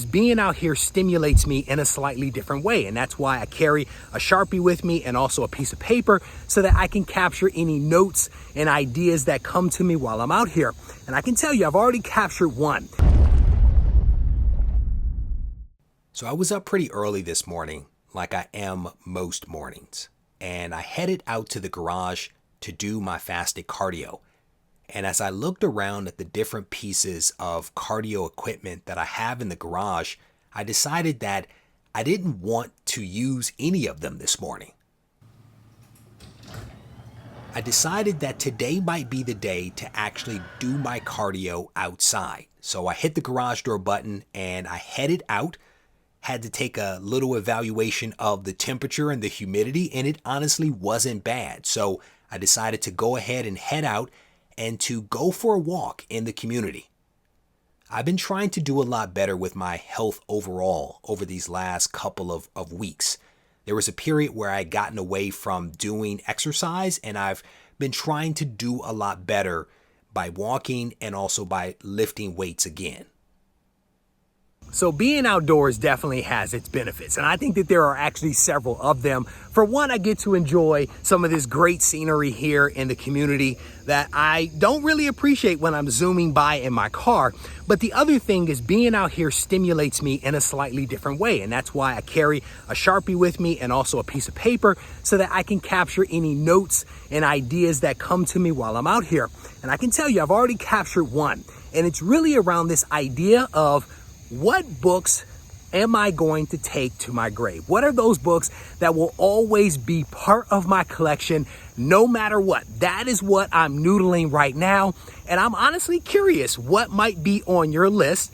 Being out here stimulates me in a slightly different way, and that's why I carry a Sharpie with me and also a piece of paper so that I can capture any notes and ideas that come to me while I'm out here. And I can tell you, I've already captured one. So I was up pretty early this morning, like I am most mornings, and I headed out to the garage to do my fasted cardio. And as I looked around at the different pieces of cardio equipment that I have in the garage, I decided that I didn't want to use any of them this morning. I decided that today might be the day to actually do my cardio outside. So I hit the garage door button and I headed out. Had to take a little evaluation of the temperature and the humidity, and it honestly wasn't bad. So I decided to go ahead and head out and to go for a walk in the community. I've been trying to do a lot better with my health overall over these last couple of weeks. There was a period where I had gotten away from doing exercise, and I've been trying to do a lot better by walking and also by lifting weights again. So being outdoors definitely has its benefits, and I think that there are actually several of them. For one, I get to enjoy some of this great scenery here in the community that I don't really appreciate when I'm zooming by in my car. But the other thing is being out here stimulates me in a slightly different way, and that's why I carry a Sharpie with me and also a piece of paper so that I can capture any notes and ideas that come to me while I'm out here. And I can tell you, I've already captured one, and it's really around this idea of what books am I going to take to my grave? What are those books that will always be part of my collection no matter what? That is what I'm noodling right now. And I'm honestly curious what might be on your list.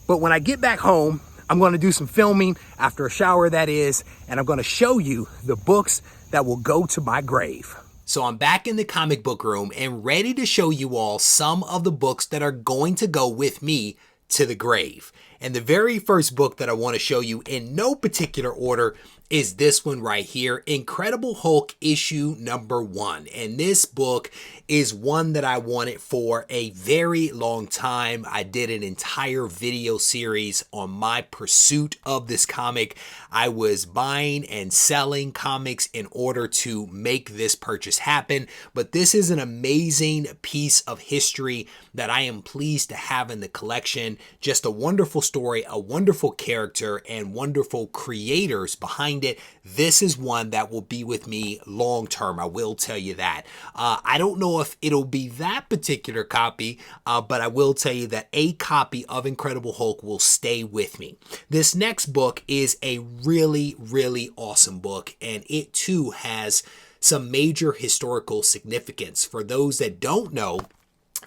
But when I get back home, I'm going to do some filming after a shower, that is, and I'm going to show you the books that will go to my grave. So I'm back in the comic book room and ready to show you all some of the books that are going to go with me to the grave. And the very first book that I want to show you in no particular order is this one right here, Incredible Hulk issue number 1. And this book is one that I wanted for a very long time. I did an entire video series on my pursuit of this comic. I was buying and selling comics in order to make this purchase happen. But this is an amazing piece of history that I am pleased to have in the collection. Just a wonderful story, a wonderful character, and wonderful creators behind it. This is one that will be with me long term. I will tell you that. I don't know if it'll be that particular copy, but I will tell you that a copy of Incredible Hulk will stay with me. This next book is a really, really awesome book, and it too has some major historical significance. For those that don't know,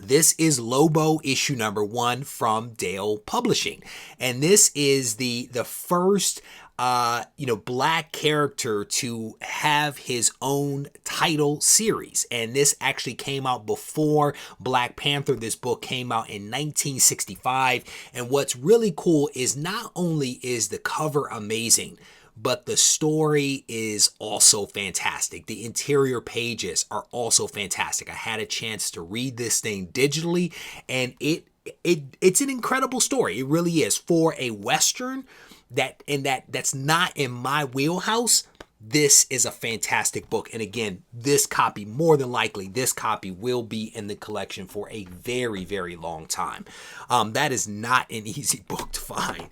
this is Lobo issue number 1 from Dale Publishing. And this is the first black character to have his own title series. And this actually came out before Black Panther. This book came out in 1965. And what's really cool is not only is the cover amazing, but the story is also fantastic. The interior pages are also fantastic. I had a chance to read this thing digitally, and it's an incredible story. It really is. For a Western that's not in my wheelhouse, this is a fantastic book. And again, this copy, more than likely, this copy will be in the collection for a very, very long time. That is not an easy book to find.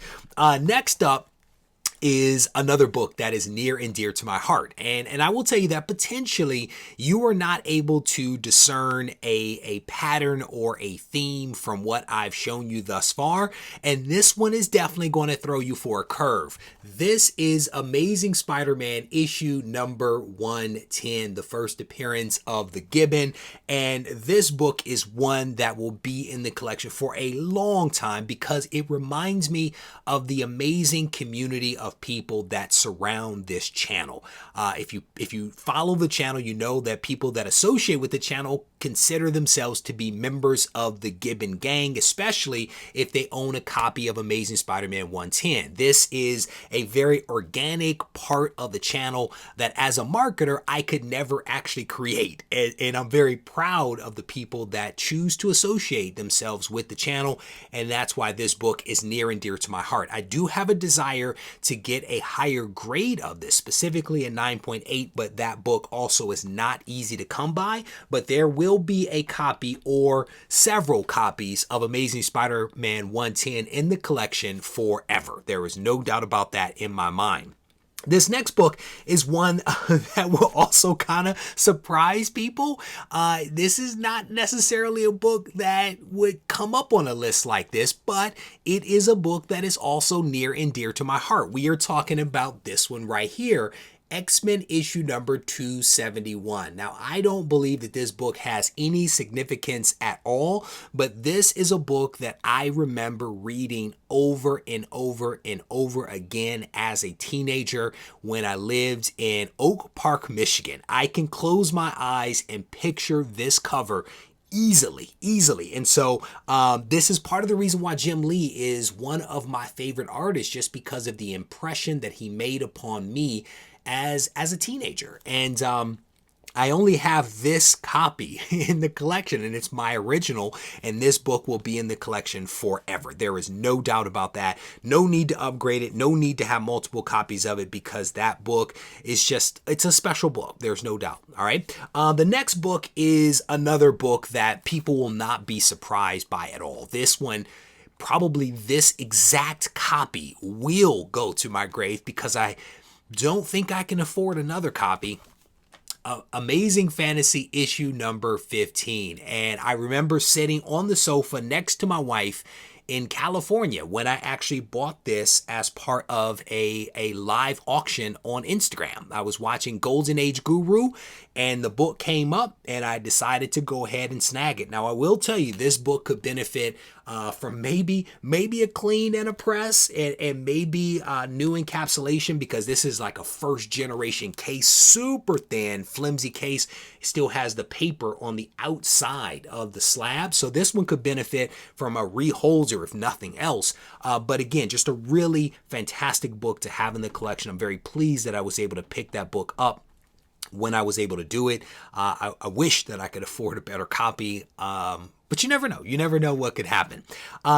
Next up is another book that is near and dear to my heart. And I will tell you that potentially you are not able to discern a pattern or a theme from what I've shown you thus far. And this one is definitely going to throw you for a curve. This is Amazing Spider-Man issue number 110, the first appearance of the Gibbon. And this book is one that will be in the collection for a long time because it reminds me of the amazing community of of people that surround this channel. If you follow the channel, you know that people that associate with the channel consider themselves to be members of the Gibbon gang, especially if they own a copy of Amazing Spider-Man 110. This is a very organic part of the channel that as a marketer, I could never actually create. And I'm very proud of the people that choose to associate themselves with the channel. And that's why this book is near and dear to my heart. I do have a desire to get a higher grade of this, specifically a 9.8, but that book also is not easy to come by. But there will be a copy or several copies of Amazing Spider-Man 110 in the collection forever. There is no doubt about that in my mind. This next book is one that will also kind of surprise people. This is not necessarily a book that would come up on a list like this, but it is a book that is also near and dear to my heart. We are talking about this one right here, X-Men issue number 271. Now, I don't believe that this book has any significance at all, but this is a book that I remember reading over and over and over again as a teenager when I lived in Oak Park, Michigan. I can close my eyes and picture this cover easily. And so this is part of the reason why Jim Lee is one of my favorite artists, just because of the impression that he made upon me as a teenager. And I only have this copy in the collection, and it's my original, and this book will be in the collection forever. There is no doubt about that. No need to upgrade it. No need to have multiple copies of it, because that book is just, it's a special book. There's no doubt. All right. The next book is another book that people will not be surprised by at all. This one, probably this exact copy, will go to my grave because I don't think I can afford another copy. Amazing Fantasy issue number 15. And I remember sitting on the sofa next to my wife in California when I actually bought this as part of a live auction on Instagram. I was watching Golden Age Guru and the book came up and I decided to go ahead and snag it. Now, I will tell you, this book could benefit from maybe a clean and a press and maybe new encapsulation, because this is like a first generation case, super thin, flimsy case. It still has the paper on the outside of the slab. So this one could benefit from a reholder if nothing else. But again, just a really fantastic book to have in the collection. I'm very pleased that I was able to pick that book up when I was able to do it. I wish that I could afford a better copy. But you never know. You never know what could happen.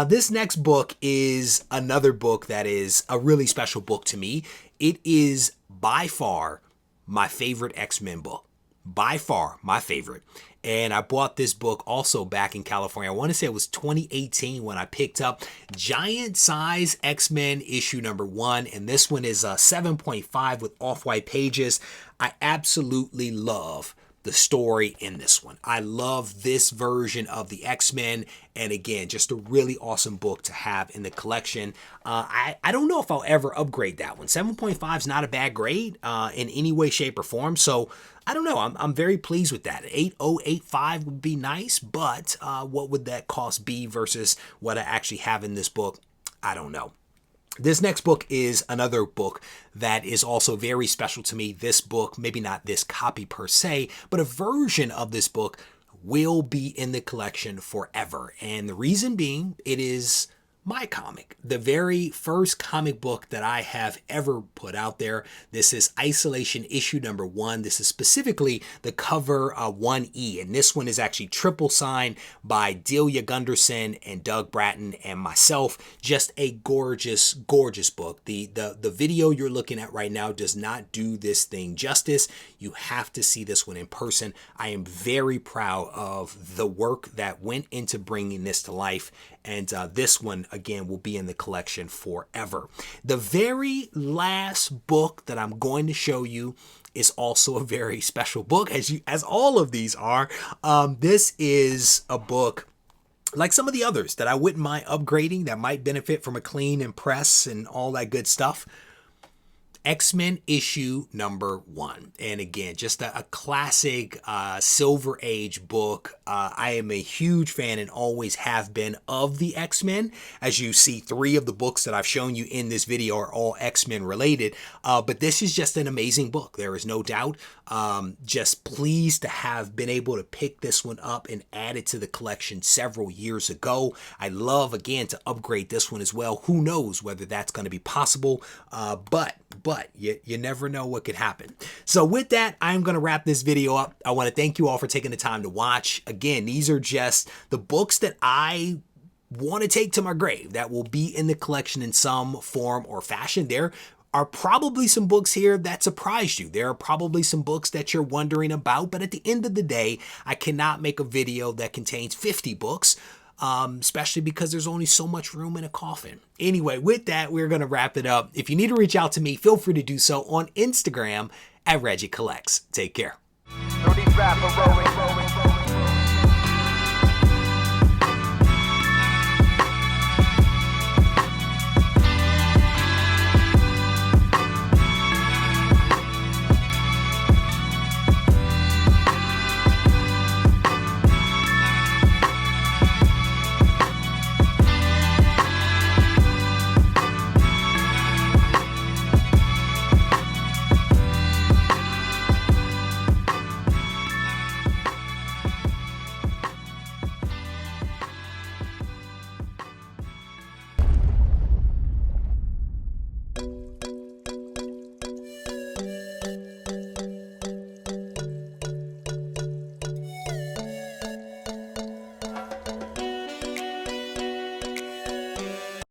This next book is another book that is a really special book to me. It is by far my favorite X-Men book. By far my favorite. And I bought this book also back in California. I want to say it was 2018 when I picked up Giant Size X-Men issue number 1. And this one is 7.5 with off-white pages. I absolutely love the story in this one. I love this version of the X-Men. And again, just a really awesome book to have in the collection. I don't know if I'll ever upgrade that one. 7.5 is not a bad grade in any way, shape, or form. So I don't know. I'm very pleased with that. 8085 would be nice, but what would that cost be versus what I actually have in this book? I don't know. This next book is another book that is also very special to me. This book, maybe not this copy per se, but a version of this book will be in the collection forever. And the reason being, it is my comic, the very first comic book that I have ever put out there. This is Isolation issue number 1. This is specifically the cover 1E, and this one is actually triple signed by Delia Gunderson and Doug Bratton and myself. Just a gorgeous, gorgeous book. The video you're looking at right now does not do this thing justice. You have to see this one in person. I am very proud of the work that went into bringing this to life. And this one, again, will be in the collection forever. The very last book that I'm going to show you is also a very special book, as all of these are. This is a book like some of the others that I wouldn't mind upgrading, that might benefit from a clean and press and all that good stuff. X-Men issue number 1. And again, just a classic Silver Age book. I am a huge fan and always have been of the X-Men. As you see, 3 of the books that I've shown you in this video are all X-Men related. But this is just an amazing book. There is no doubt. Just pleased to have been able to pick this one up and add it to the collection several years ago. I love, again, to upgrade this one as well. Who knows whether that's going to be possible, but you never know what could happen. So with that, I'm going to wrap this video up. I want to thank you all for taking the time to watch. Again, these are just the books that I want to take to my grave that will be in the collection in some form or fashion. There are probably some books here that surprised you. There are probably some books that you're wondering about, but at the end of the day, I cannot make a video that contains 50 books. Especially because there's only so much room in a coffin. Anyway, with that, we're going to wrap it up. If you need to reach out to me, feel free to do so on Instagram at Regie Collects. Take care.